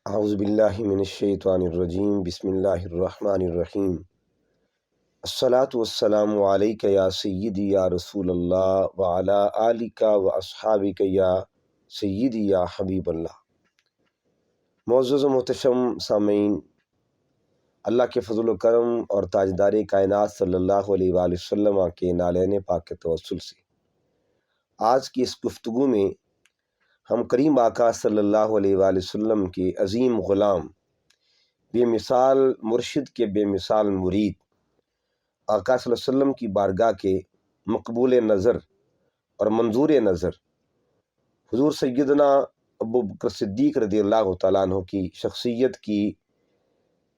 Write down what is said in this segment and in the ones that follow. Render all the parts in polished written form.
اعوذ باللہ من الشیطان الرجیم بسم اللہ الرحمن الرحیم الصلاۃ والسلام علیک یا سیدی یا رسول اللہ وعلی آلک و اصحابک یا سیدی یا حبیب اللہ۔ معزز و محتشم سامعین، اللہ کے فضل و کرم اور تاجدار کائنات صلی اللہ علیہ وآلہ وسلم کے نالین پاک کے توسل سے آج کی اس گفتگو میں ہم کریم آقا صلی اللہ علیہ وآلہ وسلم کے عظیم غلام، بے مثال مرشد کے بے مثال مرید، آقا صلی اللہ علیہ وسلم کی بارگاہ کے مقبول نظر اور منظور نظر حضور سیدنا ابو بکر صدیق رضی اللہ تعالیٰ عنہ کی شخصیت کی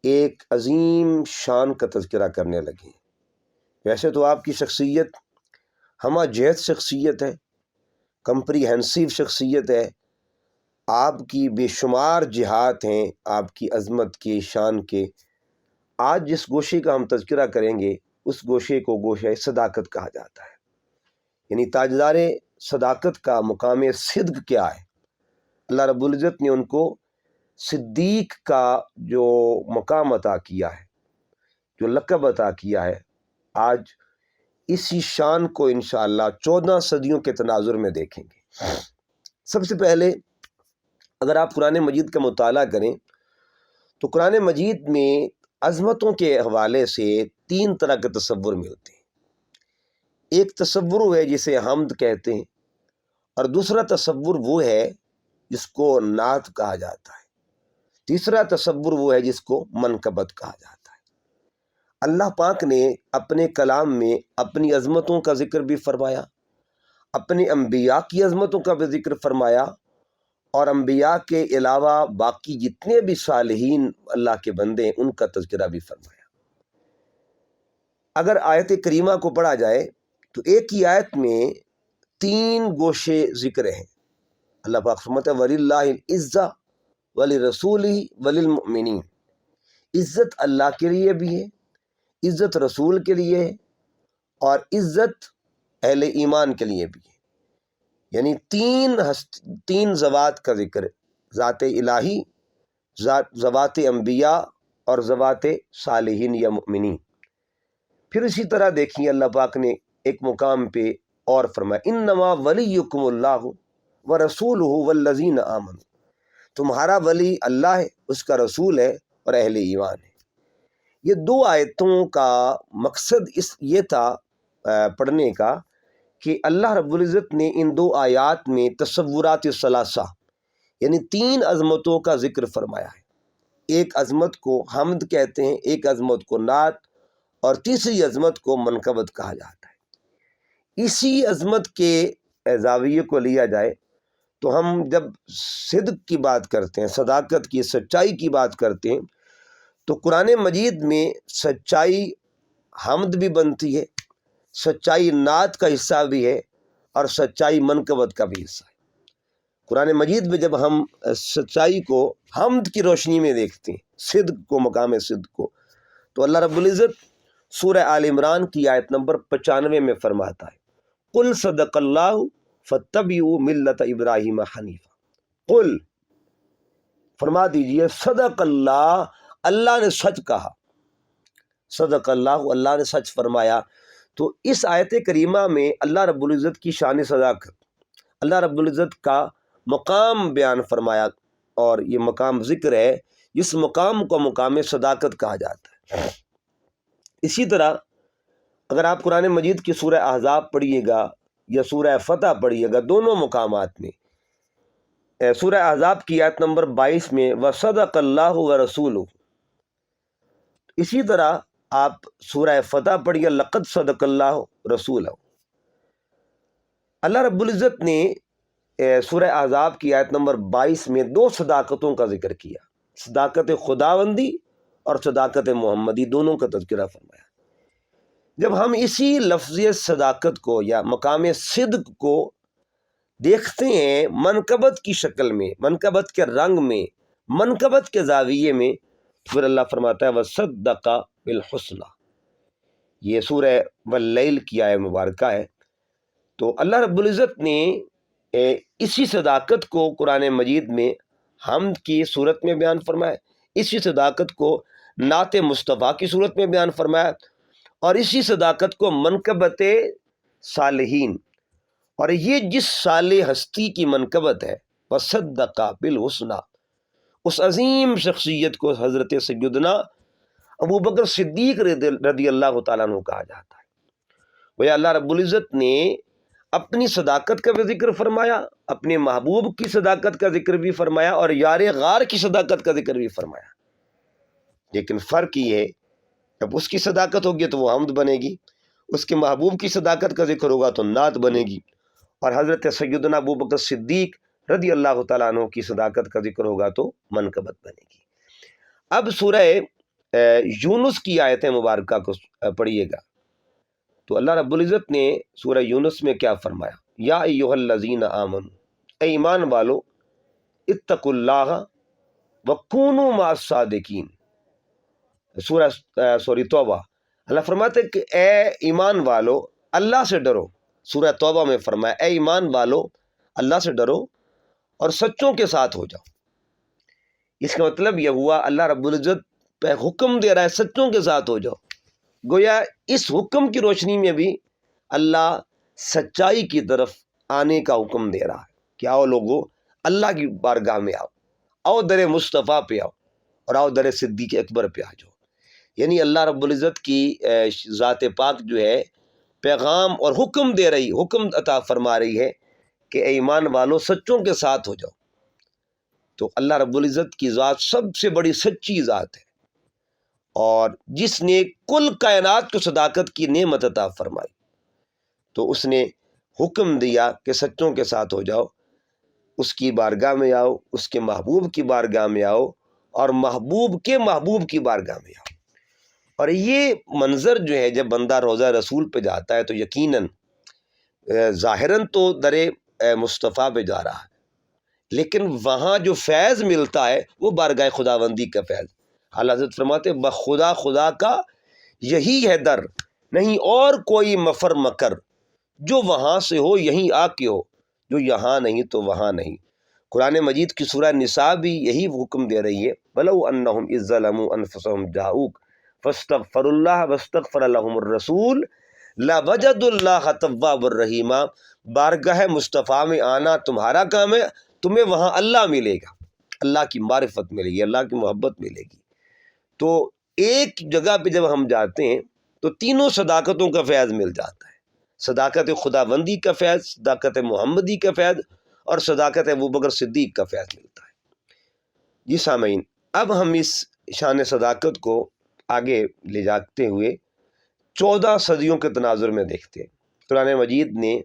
ایک عظیم شان کا تذکرہ کرنے لگے۔ ویسے تو آپ کی شخصیت ہمہ جہت شخصیت ہے، کمپریہنسیو شخصیت ہے، آپ کی بے شمار جہات ہیں آپ کی عظمت کے، شان کے۔ آج جس گوشے کا ہم تذکرہ کریں گے اس گوشے کو گوشہ صداقت کہا جاتا ہے، یعنی تاجدار صداقت کا مقام صدق کیا ہے۔ اللہ رب العزت نے ان کو صدیق کا جو مقام عطا کیا ہے، جو لقب عطا کیا ہے، آج اسی شان کو انشاءاللہ 14 صدیوں کے تناظر میں دیکھیں گے۔ سب سے پہلے اگر آپ قرآن مجید کا مطالعہ کریں تو قرآن مجید میں عظمتوں کے حوالے سے 3 طرح کے تصور ملتے ہیں۔ ایک تصور وہ ہے جسے حمد کہتے ہیں، اور دوسرا تصور وہ ہے جس کو نعت کہا جاتا ہے، تیسرا تصور وہ ہے جس کو منقبت کہا جاتا ہے۔ اللہ پاک نے اپنے کلام میں اپنی عظمتوں کا ذکر بھی فرمایا، اپنے انبیاء کی عظمتوں کا بھی ذکر فرمایا، اور انبیاء کے علاوہ باقی جتنے بھی صالحین اللہ کے بندے ہیں ان کا تذکرہ بھی فرمایا۔ اگر آیت کریمہ کو پڑھا جائے تو ایک ہی آیت میں 3 گوشے ذکر ہیں۔ اللہ پاک فرماتا ہے وَلِلَّهِ الْعِزَّةُ وَلِرَسُولِهِ وَلِلْمُؤْمِنِينَ، عزت اللہ کے لیے بھی ہے، عزت رسول کے لیے ہے، اور عزت اہل ایمان کے لیے بھی ہے۔ یعنی 3 ذوات کا ذکر، ذات الہی، ذوات انبیاء اور ذوات صالحین یا مؤمنین۔ پھر اسی طرح دیکھیے اللہ پاک نے ایک مقام پہ اور فرمایا انما ولیکم اللہ ورسولہ والذین آمنوا، تمہارا ولی اللہ ہے، اس کا رسول ہے اور اہل ایمان ہے۔ یہ 2 آیتوں کا مقصد یہ تھا پڑھنے کا کہ اللہ رب العزت نے ان 2 آیات میں تصورات ثلاثہ یعنی 3 عظمتوں کا ذکر فرمایا ہے۔ ایک عظمت کو حمد کہتے ہیں، ایک عظمت کو نعت، اور تیسری عظمت کو منقبت کہا جاتا ہے۔ اسی عظمت کے زاویے کو لیا جائے تو ہم جب صدق کی بات کرتے ہیں، صداقت کی، سچائی کی بات کرتے ہیں، تو قرآن مجید میں سچائی حمد بھی بنتی ہے، سچائی نعت کا حصہ بھی ہے، اور سچائی منقبت کا بھی حصہ ہے۔ قرآن مجید میں جب ہم سچائی کو حمد کی روشنی میں دیکھتے ہیں، صدق کو، مقام صدق کو، تو اللہ رب العزت سورہ آل عمران کی آیت نمبر 95 میں فرماتا ہے قل صدق اللہ فاتبعوا ملت ابراہیم حنیفا۔ قل، فرما دیجئے، صدق اللہ، اللہ نے سچ کہا، صدق اللہ، اللہ نے سچ فرمایا۔ تو اس آیت کریمہ میں اللہ رب العزت کی شان صداقت، اللہ رب العزت کا مقام بیان فرمایا، اور یہ مقام ذکر ہے، اس مقام کو مقام صداقت کہا جاتا ہے۔ اسی طرح اگر آپ قرآن مجید کی سورہ احزاب پڑھیے گا یا سورہ فتح پڑھیے گا، دونوں مقامات میں سورہ احزاب کی آیت نمبر 22 میں وَصَدَقَ اللَّهُ وَرَسُولُهُ، اسی طرح آپ سورہ فتح پڑھیے لَقَدْ صَدَقَ اللَّهُ رَسُولَهُ۔ اللہ رب العزت نے سورہ احزاب کی آیت نمبر 22 میں 2 صداقتوں کا ذکر کیا، صداقت خداوندی اور صداقت محمدی، دونوں کا تذکرہ فرمایا۔ جب ہم اسی لفظ صداقت کو یا مقام صدق کو دیکھتے ہیں منقبت کی شکل میں، منقبت کے رنگ میں، منقبت کے زاویے میں، پھر اللہ فرماتا ہے وَصَدَّقَ بِالْحُسْنَى۔ یہ سورہ واللیل کی آیت مبارکہ ہے۔ تو اللہ رب العزت نے اسی صداقت کو قرآن مجید میں حمد کی صورت میں بیان فرمایا، اسی صداقت کو نعت مصطفیٰ کی صورت میں بیان فرمایا، اور اسی صداقت کو منقبت صالحین، اور یہ جس صالح ہستی کی منقبت ہے، وصدق بالحسنی، اس عظیم شخصیت کو حضرت سیدنا ابو بکر صدیق رضی اللہ تعالیٰ عنہ کہا جاتا ہے۔ وہ اللہ رب العزت نے اپنی صداقت کا بھی ذکر فرمایا، اپنے محبوب کی صداقت کا ذکر بھی فرمایا، اور یار غار کی صداقت کا ذکر بھی فرمایا۔ لیکن فرق یہ ہے، جب اس کی صداقت ہوگی تو وہ حمد بنے گی، اس کے محبوب کی صداقت کا ذکر ہوگا تو نعت بنے گی، اور حضرت سیدنا ابو بکر صدیق رضی اللہ تعالیٰ عنہ کی صداقت کا ذکر ہوگا تو منقبت بنے گی۔ اب سورہ یونس کی آیت مبارکہ کو پڑھیے گا تو اللہ رب العزت نے سورہ یونس میں کیا فرمایا؟ یا ایھا الذین آمنوا، اے ایمان والو، اتقوا اللہ وکونوا مع الصادقین۔ سورہ توبہ، اللہ فرماتے کہ اے ایمان والو اللہ سے ڈرو۔ سورہ توبہ میں فرمایا اے ایمان والو اللہ سے ڈرو اور سچوں کے ساتھ ہو جاؤ۔ اس کا مطلب یہ ہوا اللہ رب العزت پہ حکم دے رہا ہے سچوں کے ساتھ ہو جاؤ، گویا اس حکم کی روشنی میں بھی اللہ سچائی کی طرف آنے کا حکم دے رہا ہے کہ آؤ لوگو اللہ کی بارگاہ میں آؤ در مصطفیٰ پہ آؤ، اور آؤ در صدیق اکبر پہ آ جاؤ۔ یعنی اللہ رب العزت کی ذات پاک جو ہے پیغام اور حکم دے رہی، حکم عطا فرما رہی ہے کہ اے ایمان والو سچوں کے ساتھ ہو جاؤ۔ تو اللہ رب العزت کی ذات سب سے بڑی سچی ذات ہے، اور جس نے کل کائنات کو صداقت کی نعمت عطا فرمائی، تو اس نے حکم دیا کہ سچوں کے ساتھ ہو جاؤ، اس کی بارگاہ میں آؤ، اس کے محبوب کی بارگاہ میں آؤ، اور محبوب کے محبوب کی بارگاہ میں آؤ۔ اور یہ منظر جو ہے جب بندہ روضہ رسول پہ جاتا ہے تو یقیناً ظاہراً تو در مصطفیٰ پہ جا رہا ہے، لیکن وہاں جو فیض ملتا ہے وہ بارگاہ خداوندی کا فیض۔ اعلیٰ حضرت فرماتے بخدا خدا کا یہی ہے در، نہیں اور کوئی مفر مکر، جو وہاں سے ہو یہیں آ کے ہو، جو یہاں نہیں تو وہاں نہیں۔ قرآن مجید کی سورہ نساء بھی یہی حکم دے رہی ہے، وَلَوْ أَنَّهُمْ إِذ ظَّلَمُوا أَنفُسَهُمْ جَاءُوكَ فَاسْتَغْفَرُوا اللَّهَ وَاسْتَغْفَرَ لَهُمُ الرَّسُولُ لَوَجَدُوا اللَّهَ تَوَّابًا رَحِيمًا۔ بارگاہ مصطفیٰ میں آنا تمہارا کام ہے، تمہیں وہاں اللہ ملے گا، اللہ کی معرفت ملے گی، اللہ کی محبت ملے گی۔ تو ایک جگہ پہ جب ہم جاتے ہیں تو تینوں صداقتوں کا فیض مل جاتا ہے، صداقت خداوندی کا فیض، صداقت محمدی کا فیض، اور صداقت ابوبکر صدیق کا فیض ملتا ہے۔ جی سامعین، اب ہم اس شان صداقت کو آگے لے جاتے ہوئے 14 صدیوں کے تناظر میں دیکھتے ہیں۔ قرآن مجید نے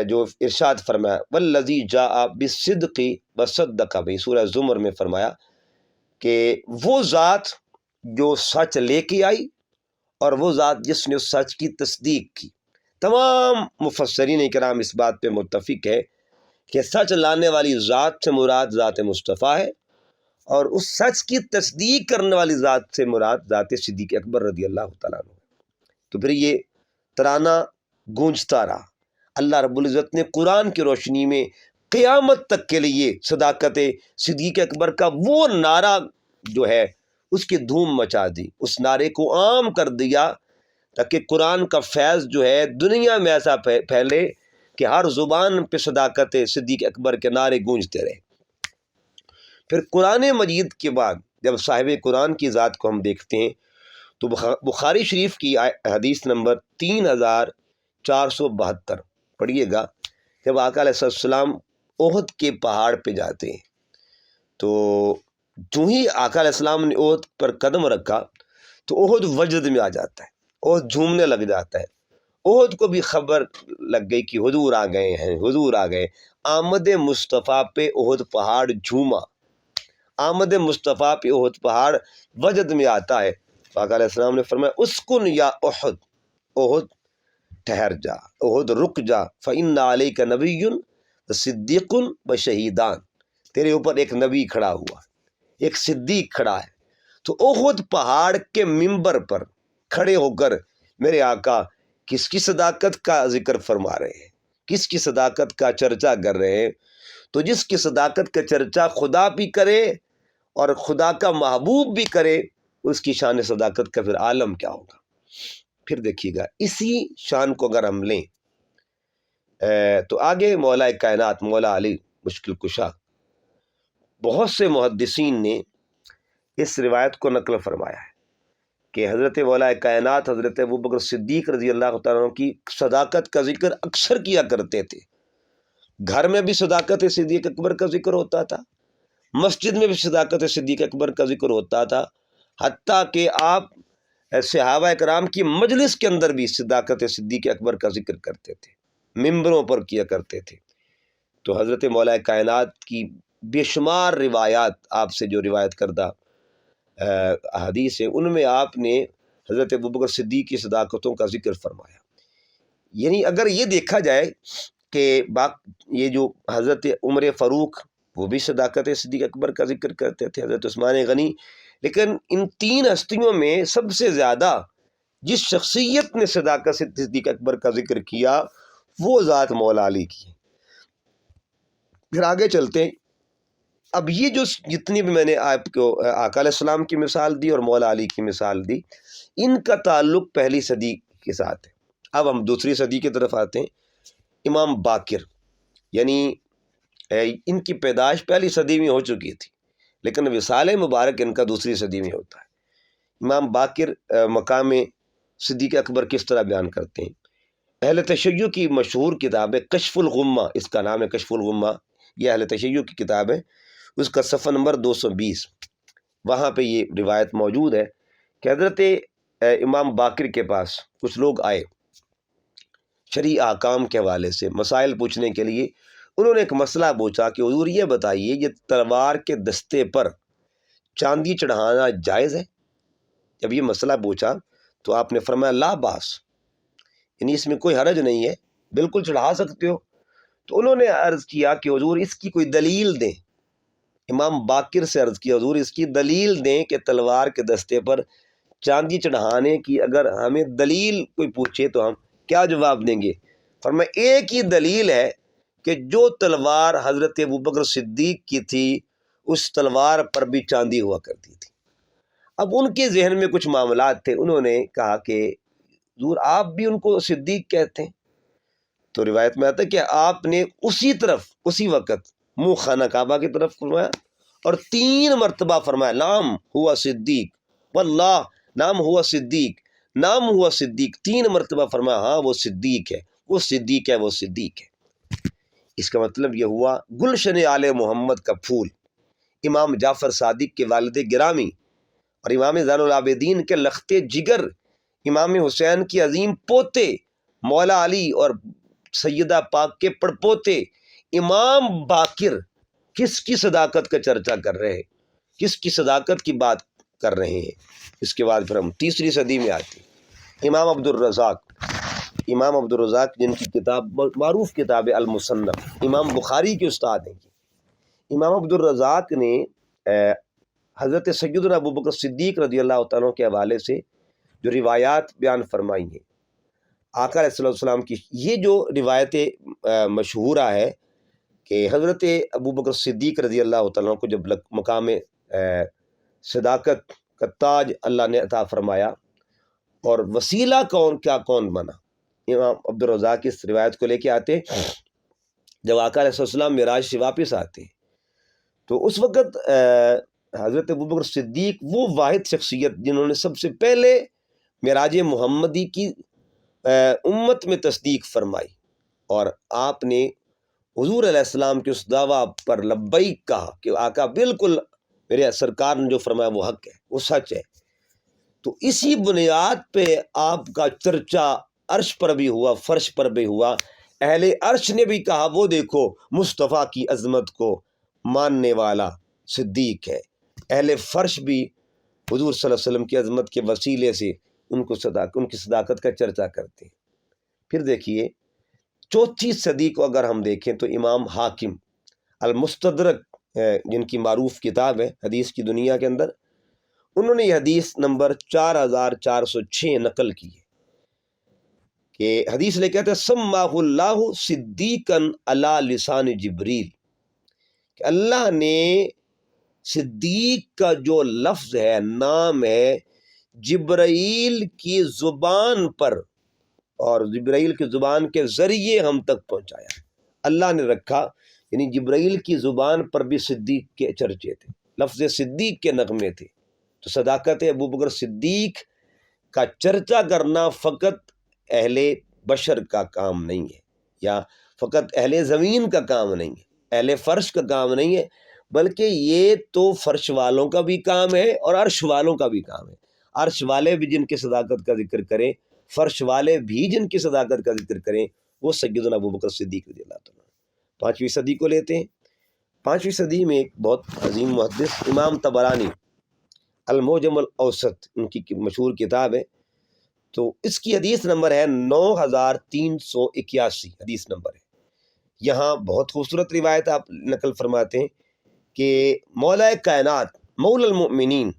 جو ارشاد فرمایا والذی جاء بالصدق وصدق بہ، سورہ زمر میں فرمایا کہ وہ ذات جو سچ لے کے آئی اور وہ ذات جس نے اس سچ کی تصدیق کی۔ تمام مفسرین کرام اس بات پہ متفق ہے کہ سچ لانے والی ذات سے مراد ذات مصطفیٰ ہے، اور اس سچ کی تصدیق کرنے والی ذات سے مراد ذات صدیق اکبر رضی اللہ تعالیٰ عنہ۔ تو پھر یہ ترانہ گونجتا رہا۔ اللہ رب العزت نے قرآن کی روشنی میں قیامت تک کے لیے صداقت صدیق اکبر کا وہ نعرہ جو ہے اس کی دھوم مچا دی، اس نعرے کو عام کر دیا تاکہ قرآن کا فیض جو ہے دنیا میں ایسا پھیلے کہ ہر زبان پہ صداقت صدیق اکبر کے نعرے گونجتے رہے۔ پھر قرآن مجید کے بعد جب صاحب قرآن کی ذات کو ہم دیکھتے ہیں تو بخاری شریف کی حدیث نمبر 3472 پڑھیے گا۔ جب آقا علیہ السلام احد کے پہاڑ پہ جاتے ہیں تو جو ہی آقا علیہ السلام نے احد پر قدم رکھا تو احد وجد میں آ جاتا ہے، احد جھومنے لگ جاتا ہے۔ احد کو بھی خبر لگ گئی کہ حضور آ گئے ہیں، حضور آ گئے۔ آمد مصطفیٰ پہ احد پہاڑ جھوما، آمد مصطفیٰ پہ احد پہاڑ وجد میں آتا ہے۔ آقا علیہ السلام نے فرمایا اسکن یا احد، احد ٹھہر جا، احد رک جا، فإن علیک نبی صدیق و شہیدان، تیرے اوپر ایک نبی کھڑا ہوا، ایک صدیق کھڑا ہے۔ تو احد پہاڑ کے ممبر پر کھڑے ہو کر میرے آقا کس کی صداقت کا ذکر فرما رہے ہیں، کس کی صداقت کا چرچا کر رہے ہیں؟ تو جس کی صداقت کا چرچا خدا بھی کرے اور خدا کا محبوب بھی کرے، اس کی شان صداقت کا پھر عالم کیا ہوگا۔ پھر دیکھیے گا اسی شان کو اگر ہم لیں تو آگے مولا کائنات مولا علی مشکل کشا، بہت سے محدثین نے اس روایت کو نقل فرمایا ہے کہ حضرت مولا کائنات حضرت ابوبکر صدیق رضی اللہ تعالیٰ عنہ کی صداقت کا ذکر اکثر کیا کرتے تھے۔ گھر میں بھی صداقت صدیق اکبر کا ذکر ہوتا تھا، مسجد میں بھی صداقت صدیق اکبر کا ذکر ہوتا تھا، حتیٰ کہ آپ صحابہ کرام کی مجلس کے اندر بھی صداقت صدیق اکبر کا ذکر کرتے تھے، ممبروں پر کیا کرتے تھے۔ تو حضرت مولا کائنات کی بے شمار روایات، آپ سے جو روایت کردہ احادیث ہیں، ان میں آپ نے حضرت ابوبکر صدیق کی صداقتوں کا ذکر فرمایا۔ یعنی اگر یہ دیکھا جائے کہ یہ جو حضرت عمر فاروق وہ بھی صداقت صدیق اکبر کا ذکر کرتے تھے، حضرت عثمان غنی، لیکن ان تین ہستیوں میں سب سے زیادہ جس شخصیت نے صداقت صدیق اکبر کا ذکر کیا وہ ذات مولا علی کی ہے۔ پھر آگے چلتے ہیں۔ اب یہ جو جتنی بھی میں نے آپ کو آقا علیہ السلام کی مثال دی اور مولا علی کی مثال دی، ان کا تعلق پہلی صدی کے ساتھ ہے۔ اب ہم دوسری صدی کی طرف آتے ہیں۔ امام باقر، یعنی ان کی پیدائش پہلی صدی میں ہو چکی تھی، لیکن وصال مبارک ان کا دوسری صدی میں ہوتا ہے۔ امام باقر مقام صدیق اکبر کس طرح بیان کرتے ہیں؟ اہل تشیع کی مشہور کتاب ہے کشف الغمہ، اس کا نام ہے کشف الغمہ، یہ اہل تشیع کی کتاب ہے، اس کا صفحہ نمبر 220، وہاں پہ یہ روایت موجود ہے کہ حضرت امام باقر کے پاس کچھ لوگ آئے شرعی احکام کے حوالے سے مسائل پوچھنے کے لیے۔ انہوں نے ایک مسئلہ پوچھا کہ حضور یہ بتائیے یہ تلوار کے دستے پر چاندی چڑھانا جائز ہے؟ جب یہ مسئلہ پوچھا تو آپ نے فرمایا لا باس، یعنی اس میں کوئی حرج نہیں ہے، بالکل چڑھا سکتے ہو۔ تو انہوں نے عرض کیا کہ حضور اس کی کوئی دلیل دیں۔ امام باقر سے عرض کیا حضور اس کی دلیل دیں کہ تلوار کے دستے پر چاندی چڑھانے کی اگر ہمیں دلیل کوئی پوچھے تو ہم کیا جواب دیں گے؟ فرمایا ایک ہی دلیل ہے کہ جو تلوار حضرت ابوبکر صدیق کی تھی اس تلوار پر بھی چاندی ہوا کرتی تھی۔ اب ان کے ذہن میں کچھ معاملات تھے، انہوں نے کہا کہ حضور آپ بھی ان کو صدیق کہتے ہیں؟ تو روایت میں آتا ہے کہ آپ نے اسی وقت منہ خانہ کعبہ کی طرف فرمایا اور 3 مرتبہ فرمایا نام ہوا صدیق واللہ، نام ہوا صدیق، نام ہوا صدیق، 3 مرتبہ فرمایا ہاں وہ صدیق ہے، وہ صدیق ہے، وہ صدیق ہے۔ اس کا مطلب یہ ہوا گلشن آل محمد کا پھول، امام جعفر صادق کے والد گرامی اور امام زین العابدین کے لخت جگر، امام حسین کی عظیم پوتے مولا علی اور سیدہ پاک کے پڑپوتے امام باقر کس کی صداقت کا چرچا کر رہے ہیں، کس کی صداقت کی بات کر رہے ہیں۔ اس کے بعد پھر ہم تیسری صدی میں آتے ہیں۔ امام عبد الرزاق جن کی کتاب معروف کتاب ہے المصنف، امام بخاری کے استاد ہیں۔ امام عبد الرزاق نے حضرت سیدنا ابوبکر صدیق رضی اللہ تعالیٰ کے حوالے سے جو روایات بیان فرمائی ہیں آقا علیہ السلام کی، یہ جو روایت مشہورہ ہے کہ حضرت ابوبکر صدیق رضی اللہ تعالیٰ کو جب مقام صداقت کا تاج اللہ نے عطا فرمایا اور وسیلہ کون بنا، امام عبد الرزاق اس روایت کو لے کے آتے جب آقا علیہ السلام معراج سے واپس آتے تو اس وقت حضرت ابوبکر صدیق وہ واحد شخصیت جنہوں نے سب سے پہلے معراج محمدی کی امت میں تصدیق فرمائی، اور آپ نے حضور علیہ السلام کے اس دعویٰ پر لبیک کہا کہ آقا بالکل میرے سرکار نے جو فرمایا وہ حق ہے، وہ سچ ہے۔ تو اسی بنیاد پہ آپ کا چرچا عرش پر بھی ہوا، فرش پر بھی ہوا، اہل عرش نے بھی کہا وہ دیکھو مصطفیٰ کی عظمت کو ماننے والا صدیق ہے، اہل فرش بھی حضور صلی اللہ علیہ وسلم کی عظمت کے وسیلے سے ان کی صداقت کا چرچا کرتے ہیں۔ پھر دیکھیے چوتھی صدی کو اگر ہم دیکھیں تو امام حاکم المستدرک جن کی معروف کتاب ہے حدیث کی دنیا کے اندر، انہوں نے یہ حدیث نمبر 4406 نقل کی ہے کہ حدیث لے کہتے ہیں سماہ اللہ صدیقاً علی لسان جبریل، کہ اللہ نے صدیق کا جو لفظ ہے، نام ہے، جبرائیل کی زبان پر اور جبرائیل کی زبان کے ذریعے ہم تک پہنچایا۔ اللہ نے رکھا، یعنی جبرائیل کی زبان پر بھی صدیق کے چرچے تھے، لفظ صدیق کے نغمے تھے۔ تو صداقت ابو بکر صدیق کا چرچا کرنا فقط اہل بشر کا کام نہیں ہے، یا فقط اہل زمین کا کام نہیں ہے، اہل فرش کا کام نہیں ہے، بلکہ یہ تو فرش والوں کا بھی کام ہے اور عرش والوں کا بھی کام ہے۔ عرش والے بھی جن کی صداقت کا ذکر کریں، فرش والے بھی جن کی صداقت کا ذکر کریں، وہ سیدنا ابو بکر صدیق رضی اللہ تعالیٰ۔ 5ویں صدی کو لیتے ہیں۔ 5ویں صدی میں ایک بہت عظیم محدث امام طبرانی، المعجم الاوسط ان کی مشہور کتاب ہے، تو اس کی حدیث نمبر ہے 9381 حدیث نمبر ہے۔ یہاں بہت خوبصورت روایت آپ نقل فرماتے ہیں کہ مولا کائنات مولا المؤمنین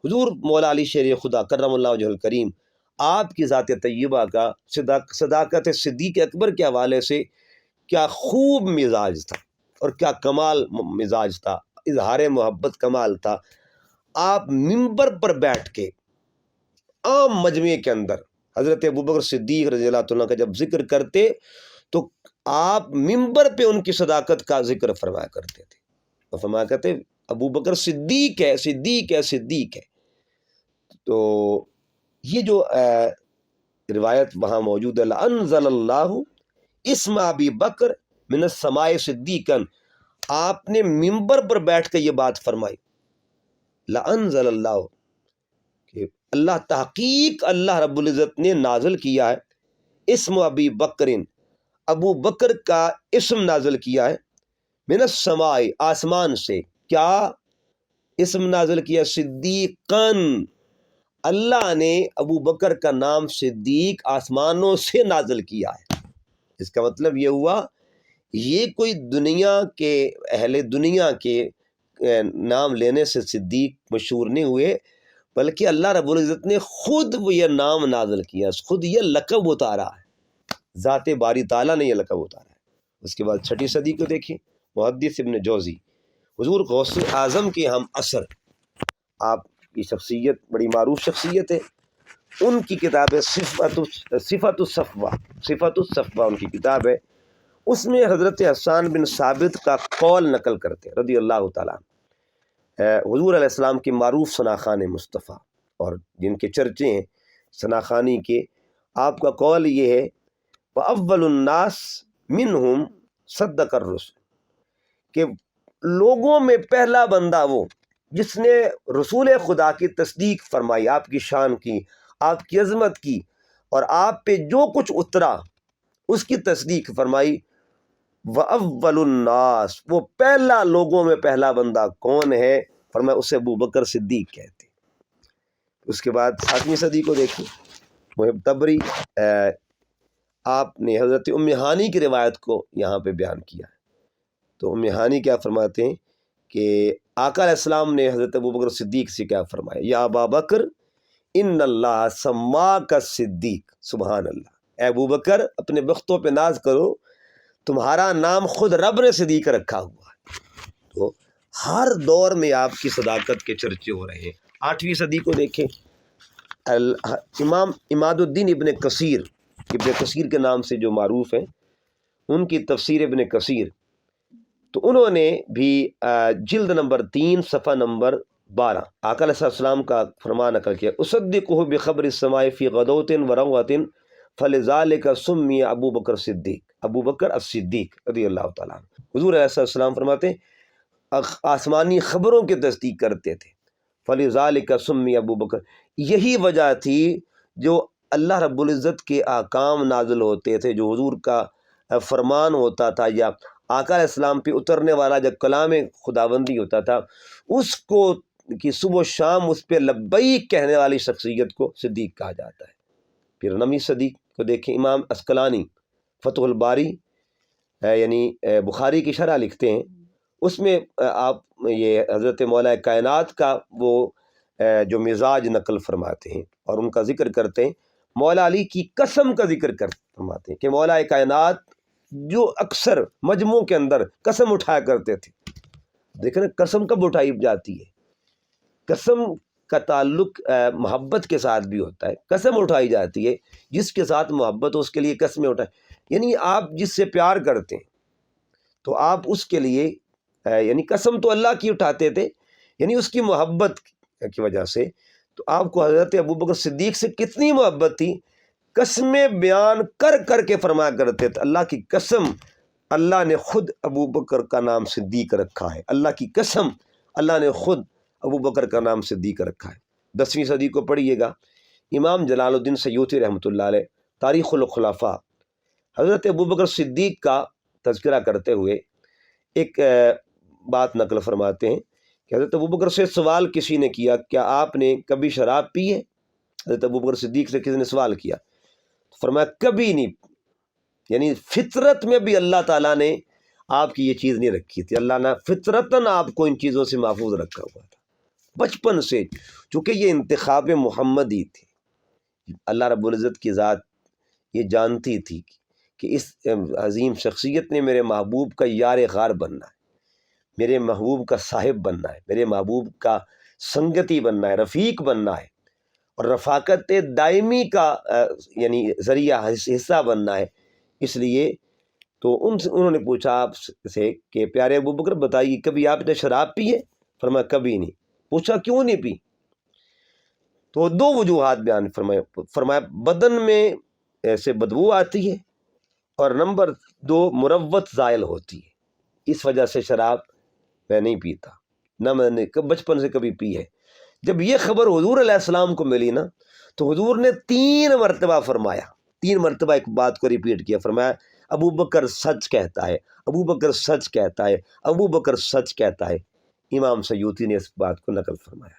حضور مولا علی شیر خدا کرم اللہ وجہ الکریم، آپ کی ذات طیبہ کا صداقت صدیق اکبر کے حوالے سے کیا خوب مزاج تھا اور کیا کمال مزاج تھا، اظہار محبت کمال تھا۔ آپ ممبر پر بیٹھ کے عام مجمع کے اندر حضرت ابوبکر صدیق رضی اللہ عنہ کا جب ذکر کرتے تو آپ ممبر پہ ان کی صداقت کا ذکر فرمایا کرتے تھے، اور فرمایا کرتے ابو بکر صدیق ہے، صدیق ہے، صدیق ہے۔ تو یہ جو روایت وہاں موجود ہے، لَأَنزَلَ اللَّهُ اسم ابی بکر من السماء صدیقاً، آپ نے ممبر پر بیٹھ کے یہ بات فرمائی، لَأَنزَلَ اللَّهُ، کہ اللہ، تحقیق اللہ رب العزت نے نازل کیا ہے، اسم ابی بکرن، ابو بکر کا اسم نازل کیا ہے، من السماء، آسمان سے، کیا اسم نازل کیا؟ صدیقاً، اللہ نے ابو بکر کا نام صدیق آسمانوں سے نازل کیا ہے۔ اس کا مطلب یہ ہوا، یہ کوئی دنیا کے اہل دنیا کے نام لینے سے صدیق مشہور نہیں ہوئے، بلکہ اللہ رب العزت نے خود وہ یہ نام نازل کیا، خود یہ لقب اتارا ہے، ذات باری تعالیٰ نے یہ لقب اتارا ہے۔ اس کے بعد 6 صدی کو دیکھیں، محدث ابن جوزی، حضور غوث اعظم کے ہم اثر، آپ کی شخصیت بڑی معروف شخصیت ہے، ان کی کتاب ہے صفت الصفوہ ان کی کتاب ہے، اس میں حضرت حسان بن ثابت کا قول نقل کرتے ہیں رضی اللہ تعالیٰ، حضور علیہ السلام کی معروف ثناخان مصطفیٰ اور جن کے چرچے ہیں ثناخانی کے، آپ کا قول یہ ہے، وَأَوَّلُ النَّاسِ مِنْهُمْ صَدَّقَ الرُّسُلَ، کہ لوگوں میں پہلا بندہ وہ جس نے رسول خدا کی تصدیق فرمائی، آپ کی شان کی، آپ کی عظمت کی، اور آپ پہ جو کچھ اترا اس کی تصدیق فرمائی۔ وَأَوَّلُ النَّاسِ، وہ پہلا لوگوں میں پہلا بندہ کون ہے؟ فرمایا اسے ابو بکر صدیق کہتے۔ اس کے بعد 7ویں صدی کو دیکھیں، محب تبری آپ نے حضرت ام ہانی کی روایت کو یہاں پہ بیان کیا ہے۔ تو ام ہانی کیا فرماتے ہیں کہ آقا علیہ السلام نے حضرت ابو بکر صدیق سے کیا فرمایا، یا ابا بکر ان اللہ سماک صدیق، سبحان اللہ، اے ابو بکر اپنے بختوں پہ ناز کرو، تمہارا نام خود رب نے صدیق رکھا ہوا ہے۔ تو ہر دور میں آپ کی صداقت کے چرچے ہو رہے ہیں۔ 8ویں صدی کو دیکھیں، امام عماد الدین ابن کثیر کے نام سے جو معروف ہیں، ان کی تفسیر ابن کثیر، تو انہوں نے بھی جلد نمبر 3 صفحہ نمبر 12 آقا علیہ السلام کا فرمان نقل کیا، اصدقہ بخبر السماء فی غدوۃ وروۃ فلذلک سمی ابو بکر صدیق، ابو بکر الصدیق رضی اللہ تعالیٰ عنہ۔ حضور علیہ السلام فرماتے ہیں آسمانی خبروں کی تصدیق کرتے تھے، فلذلک سمی ابو بکر، یہی وجہ تھی جو اللہ رب العزت کے احکام نازل ہوتے تھے، جو حضور کا فرمان ہوتا تھا، یا آقا علیہ السلام پہ اترنے والا جب کلام خداوندی ہوتا تھا، اس کو کہ صبح و شام اس پہ لبیک کہنے والی شخصیت کو صدیق کہا جاتا ہے۔ پھر 9ویں صدی کو دیکھیں، امام عسقلانی فتح الباری یعنی بخاری کی شرح لکھتے ہیں، اس میں آپ یہ حضرت مولا کائنات کا وہ جو مزاج نقل فرماتے ہیں اور ان کا ذکر کرتے ہیں، مولا علی کی قسم کا ذکر فرماتے ہیں کہ مولا کائنات جو اکثر مجموع کے اندر قسم اٹھایا کرتے تھے، دیکھیں نا قسم کب اٹھائی جاتی ہے، قسم کا تعلق محبت کے ساتھ بھی ہوتا ہے، قسم اٹھائی جاتی ہے، جس کے ساتھ محبت ہو اس کے لیے قسمیں اٹھائیں، یعنی آپ جس سے پیار کرتے ہیں تو آپ اس کے لیے یعنی قسم تو اللہ کی اٹھاتے تھے، یعنی اس کی محبت کی وجہ سے۔ تو آپ کو حضرت ابوبکر صدیق سے کتنی محبت تھی، قسمیں بیان کر کر کے فرمایا کرتے تھے، اللہ کی قسم اللہ نے خود ابوبکر کا نام صدیق رکھا ہے، اللہ کی قسم اللہ نے خود ابوبکر کا نام صدیق رکھا ہے۔ 10ویں صدی کو پڑھیے گا، امام جلال الدین سیوطی رحمۃ اللہ علیہ تاریخ الخلفاء حضرت ابوبکر صدیق کا تذکرہ کرتے ہوئے ایک بات نقل فرماتے ہیں کہ حضرت ابوبکر سے سوال کسی نے کیا، کیا آپ نے کبھی شراب پی ہے؟ حضرت ابوبکر صدیق سے کسی نے سوال کیا، فرمایا کبھی نہیں، یعنی فطرت میں بھی اللہ تعالیٰ نے آپ کی یہ چیز نہیں رکھی تھی، اللہ نے فطرتاً آپ کو ان چیزوں سے محفوظ رکھا ہوا تھا بچپن سے، چونکہ یہ انتخاب محمدی تھی۔ اللہ رب العزت کی ذات یہ جانتی تھی کہ اس عظیم شخصیت نے میرے محبوب کا یار غار بننا ہے، میرے محبوب کا صاحب بننا ہے، میرے محبوب کا سنگتی بننا ہے، رفیق بننا ہے، اور رفاقت دائمی کا یعنی ذریعہ حصہ بننا ہے۔ اس لیے تو انہوں نے پوچھا آپ سے کہ پیارے ابوبکر بتائیے کبھی آپ نے شراب پی ہے؟ فرمایا کبھی نہیں۔ پوچھا کیوں نہیں پی؟ تو 2 وجوہات بیان فرمایا بدن میں ایسے بدبو آتی ہے، اور نمبر 2 مروت زائل ہوتی ہے، اس وجہ سے شراب میں نہیں پیتا، نہ میں نے بچپن سے کبھی پی ہے۔ جب یہ خبر حضور علیہ السلام کو ملی نا تو حضور نے 3 مرتبہ فرمایا، 3 مرتبہ ایک بات کو ریپیٹ کیا، فرمایا ابوبکر سچ کہتا ہے، ابوبکر سچ کہتا ہے، ابوبکر سچ کہتا ہے۔ امام سیوطی نے اس بات کو نقل فرمایا۔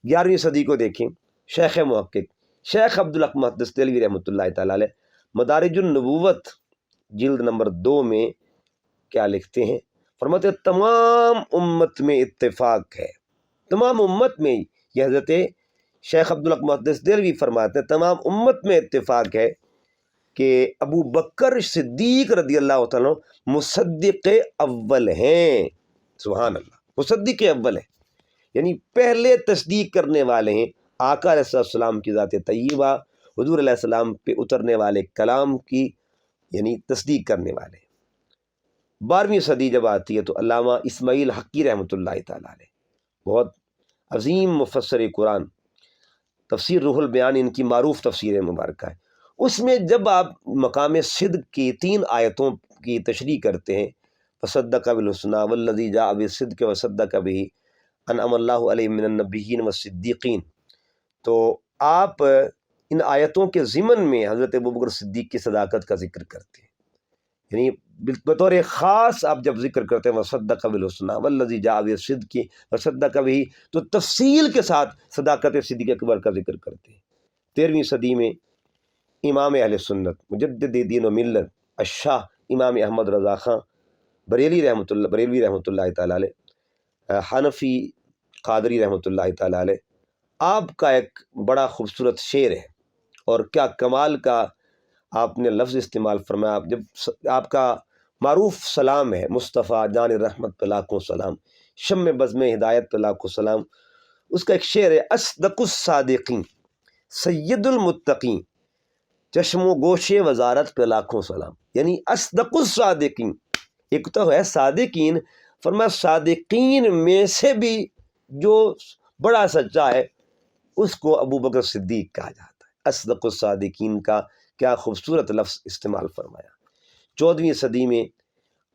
11ویں صدی کو دیکھیں، شیخ محقق شیخ عبدالحق محدث دہلوی رحمۃ اللہ تعالیٰ علیہ مدارج النبوت جلد نمبر 2 میں کیا لکھتے ہیں، فرماتے ہیں تمام امت میں اتفاق ہے، تمام امت میں، یہ حضرت شیخ عبدالحق محدث دہلوی فرماتے ہیں تمام امت میں اتفاق ہے کہ ابو بکر صدیق رضی اللہ تعالیٰ مصدق اول ہیں۔ سبحان اللہ، مصدق اول ہیں، یعنی پہلے تصدیق کرنے والے ہیں آقا علیہ السلام کی ذات طیبہ، حضور علیہ السلام پہ اترنے والے کلام کی یعنی تصدیق کرنے والے۔ 12ویں صدی جب آتی ہے تو علامہ اسماعیل حقی رحمۃ اللہ تعالیٰ علیہ، بہت عظیم مفسر قرآن، تفسیر روح البیان ان کی معروف تفسیر مبارکہ ہے، اس میں جب آپ مقام صدق کی 3 آیتوں کی تشریح کرتے ہیں، فصدق بالحسنی والذی جاء بالصدق وصدق بہ انعم اللہ علیہ من النبیین والصدیقین، تو آپ ان آیتوں کے ضمن میں حضرت ابوبکر صدیق کی صداقت کا ذکر کرتے ہیں، یعنی بطور خاص آپ جب ذکر کرتے ہیں وصدق بالحسنی والذی جاء بالصدق وصدق بہ، تو تفصیل کے ساتھ صداقت صدیق اکبر کا ذکر کرتے ہیں۔ 13ویں صدی میں امام اہل سنت مجدد دین و ملت الشاہ امام احمد رضا خان بریلوی رحمۃ اللہ تعالیٰ علیہ، حنفی قادری رحمۃ اللہ تعالیٰ علیہ، آپ کا ایک بڑا خوبصورت شعر ہے، اور کیا کمال کا آپ نے لفظ استعمال فرمایا، جب آپ کا معروف سلام ہے مصطفیٰ جان رحمت پہ لاکھوں سلام، شم بزم ہدایت پہ لاکھوں سلام، اس کا ایک شعر ہے اصدق الصادقین سید المتقین چشم و گوش وزارت پہ لاکھوں سلام، یعنی اصدق الصادقین، ایک تو ہے صادقین، فرمایا صادقین میں سے بھی جو بڑا سچا ہے اس کو ابوبکر صدیق کہا جاتا ہے۔ اصدق الصادقین کا کیا خوبصورت لفظ استعمال فرمایا۔ 14ویں صدی میں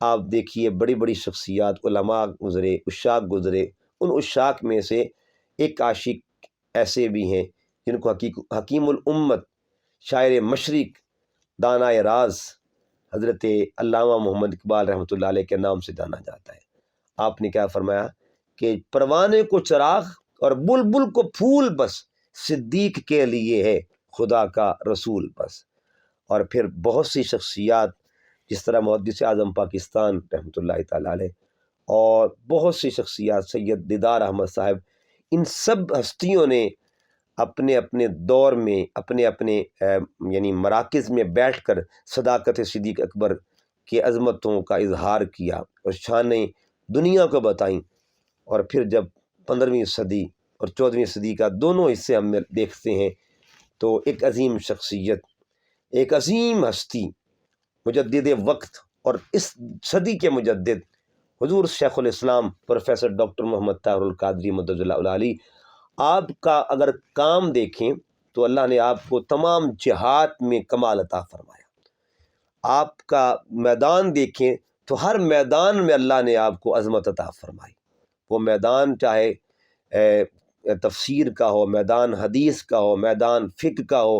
آپ دیکھیے بڑی بڑی شخصیات، علماء گزرے، عشاق گزرے، ان عشاق میں سے ایک عاشق ایسے بھی ہیں جن کو حکیم الامت، شاعر مشرق، دانائے راز حضرت علامہ محمد اقبال رحمۃ اللہ علیہ کے نام سے جانا جاتا ہے۔ آپ نے کیا فرمایا کہ پروانے کو چراغ اور بلبل کو پھول بس، صدیق کے لیے ہے خدا کا رسول بس۔ اور پھر بہت سی شخصیات جس طرح محدث اعظم پاکستان رحمۃ اللہ تعالیٰ علیہ، اور بہت سی شخصیات، سید دیدار احمد صاحب، ان سب ہستیوں نے اپنے اپنے دور میں اپنے اپنے یعنی مراکز میں بیٹھ کر صداقت صدیق اکبر کی عظمتوں کا اظہار کیا اور شانیں دنیا کو بتائیں اور پھر جب 15ویں صدی اور 14ویں صدی کا دونوں حصے ہم دیکھتے ہیں تو ایک عظیم شخصیت، ایک عظیم ہستی، مجدد وقت اور اس صدی کے مجدد حضور شیخ الاسلام پروفیسر ڈاکٹر محمد طاہر القادری مدد اللہ علیہ، آپ کا اگر کام دیکھیں تو اللہ نے آپ کو تمام جہات میں کمال عطا فرمایا۔ آپ کا میدان دیکھیں تو ہر میدان میں اللہ نے آپ کو عظمت عطا فرمائی۔ وہ میدان چاہے تفسیر کا ہو، میدان حدیث کا ہو، میدان فقہ کا ہو،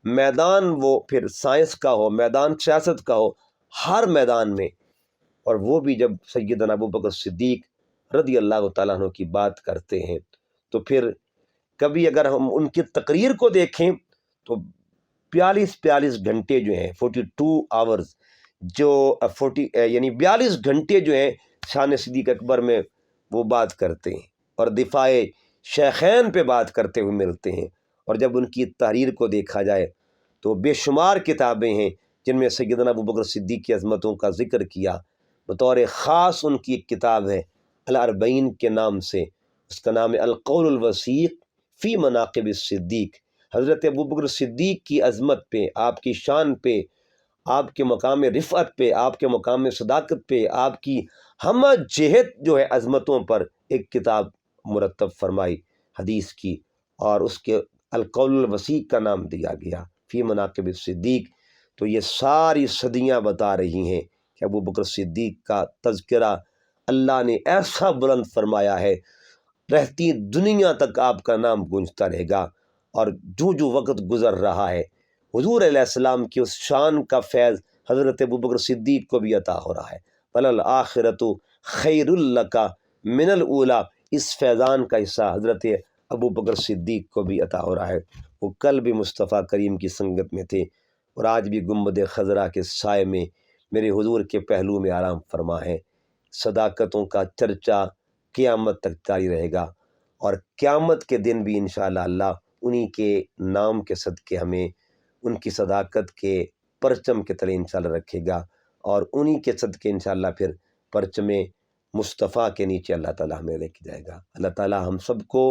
میدان وہ پھر سائنس کا ہو، میدان سیاست کا ہو، ہر میدان میں۔ اور وہ بھی جب سیدنا ابوبکر صدیق رضی اللہ تعالیٰ عنہ کی بات کرتے ہیں تو پھر کبھی اگر ہم ان کی تقریر کو دیکھیں تو 42 گھنٹے جو ہیں 42 آورز جو 42 گھنٹے جو ہیں شان صدیق اکبر میں وہ بات کرتے ہیں اور دفاع شیخین پہ بات کرتے ہوئے ملتے ہیں۔ اور جب ان کی تحریر کو دیکھا جائے تو بے شمار کتابیں ہیں جن میں سیدنا ابوبکر صدیق کی عظمتوں کا ذکر کیا۔ بطور خاص ان کی ایک کتاب ہے الاربعین کے نام سے، اس کا نام ہے القول الوثیق فی مناقب الصدیق۔ حضرت ابوبکر صدیق کی عظمت پہ، آپ کی شان پہ، آپ کے مقام رفعت پہ، آپ کے مقام صداقت پہ، آپ کی ہم جہت جو ہے عظمتوں پر ایک کتاب مرتب فرمائی حدیث کی، اور اس کے القول الوثیق کا نام دیا گیا فی مناقب الصدیق۔ تو یہ ساری صدیاں بتا رہی ہیں کہ ابوبکر صدیق کا تذکرہ اللہ نے ایسا بلند فرمایا ہے، رہتی دنیا تک آپ کا نام گونجتا رہے گا۔ اور جو وقت گزر رہا ہے حضور علیہ السلام کی اس شان کا فیض حضرت ابوبکر صدیق کو بھی عطا ہو رہا ہے۔ وَلَلْآخِرَةُ خَيْرٌ لَكَ مِنَ الْأُولَىٰ، اس فیضان کا حصہ حضرت ابوبکر صدیق کو بھی عطا ہو رہا ہے۔ وہ کل بھی مصطفیٰ کریم کی سنگت میں تھے اور آج بھی گنبد خضرا کے سائے میں میرے حضور کے پہلو میں آرام فرما ہے۔ صداقتوں کا چرچا قیامت تک جاری رہے گا، اور قیامت کے دن بھی انشاءاللہ اللہ انہی کے نام کے صدقے ہمیں ان کی صداقت کے پرچم کے تلے انشاءاللہ رکھے گا، اور انہی کے صدقے انشاءاللہ پھر پرچم مصطفیٰ کے نیچے اللہ تعالیٰ ہمیں لے کے جائے گا۔ اللہ تعالیٰ ہم سب کو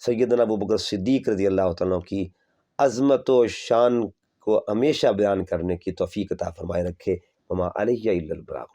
سیدنا ابوبکر صدیق رضی اللہ تعالیٰ کی عظمت و شان کو ہمیشہ بیان کرنے کی توفیق عطا فرمائے رکھے۔ وما علیہ الا البلاغ۔